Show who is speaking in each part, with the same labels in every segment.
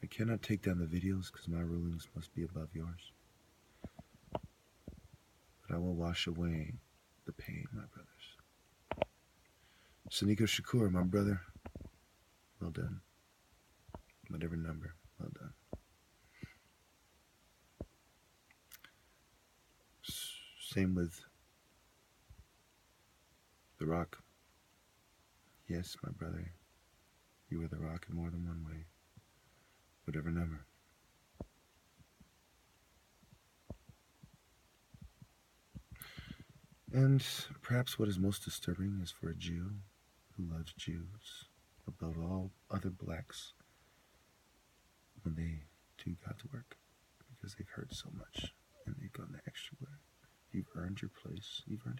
Speaker 1: I cannot take down the videos because my rulings must be above yours. But I will wash away the pain, my brothers. Saniko Shakur, my brother, well done. Whatever number, well done. Same with The Rock. Yes, my brother, you are The Rock in more than one way. Whatever number. And perhaps what is most disturbing is for a Jew who loves Jews above all other blacks when they do God's work, because they've heard so much and they've gone the extra way. You've earned your place. You've earned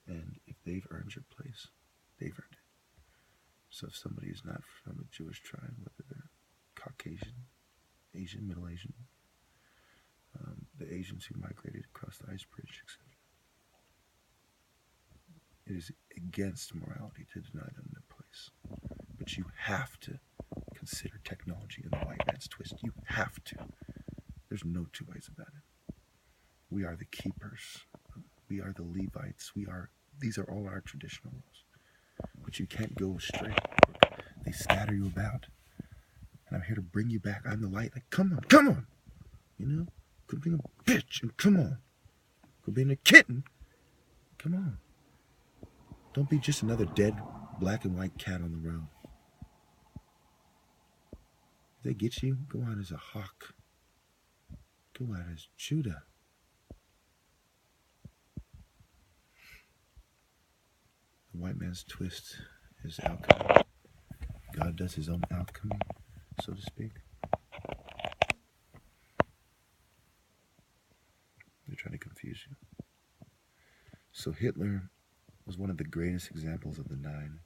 Speaker 1: it. And if they've earned your place, they've earned it. So if somebody is not from a Jewish tribe, whether they're Caucasian, Asian, Middle Asian, the Asians who migrated across the ice bridge, etc., it is against morality to deny them their place. But you have to consider technology in the white man's twist. You have to. There's no two ways about it. We are the keepers. We are the Levites. These are all our traditional rules. But you can't go astray. They scatter you about. And I'm here to bring you back. I'm the light. Like, come on. You know? Quit being a bitch and come on. Quit being a kitten. Come on. Don't be just another dead black and white cat on the road. If they get you, go out as a hawk. Go out as Judah. The white man's twist is alchemy. God does his own alchemy, so to speak. They're trying to confuse you. So Hitler was one of the greatest examples of the nine,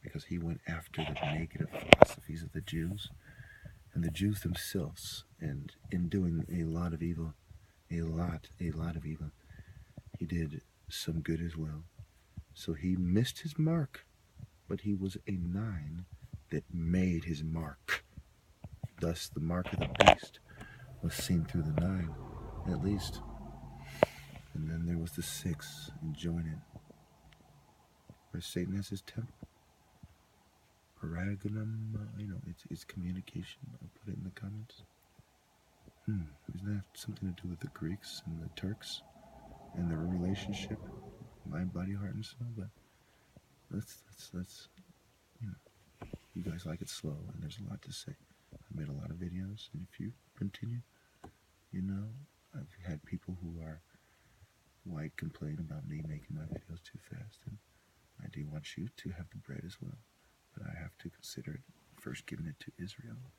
Speaker 1: because he went after the negative philosophies of the Jews and the Jews themselves, and in doing a lot of evil, he did some good as well. So he missed his mark, but he was a nine that made his mark. Thus the mark of the beast was seen through the nine, at least. And then there was the six, and join it, where Satan has his temple. Paragonum, it's communication. I'll put it in the comments. Doesn't that have something to do with the Greeks and the Turks and their relationship, mind, body, heart, and soul? But let's you guys like it slow, and there's a lot to say. I made a lot of videos, and if you continue, I've had people who are white complain about me making my videos too fast, and I do want you to have the bread as well. But I have to consider it first giving it to Israel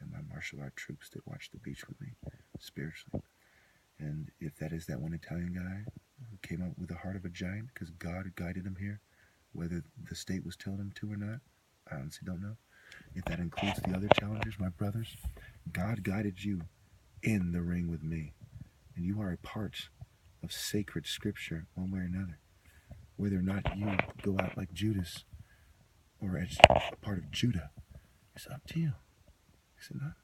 Speaker 1: and my martial art troops that watch the beach with me spiritually. And if that is that one Italian guy who came up with the heart of a giant because God guided him here, whether the state was telling him to or not, I honestly don't know. If that includes the other challengers, my brothers, God guided you in the ring with me. And you are a part of sacred scripture one way or another. Whether or not you go out like Judas or as a part of Judah, it's up to you. Is it not?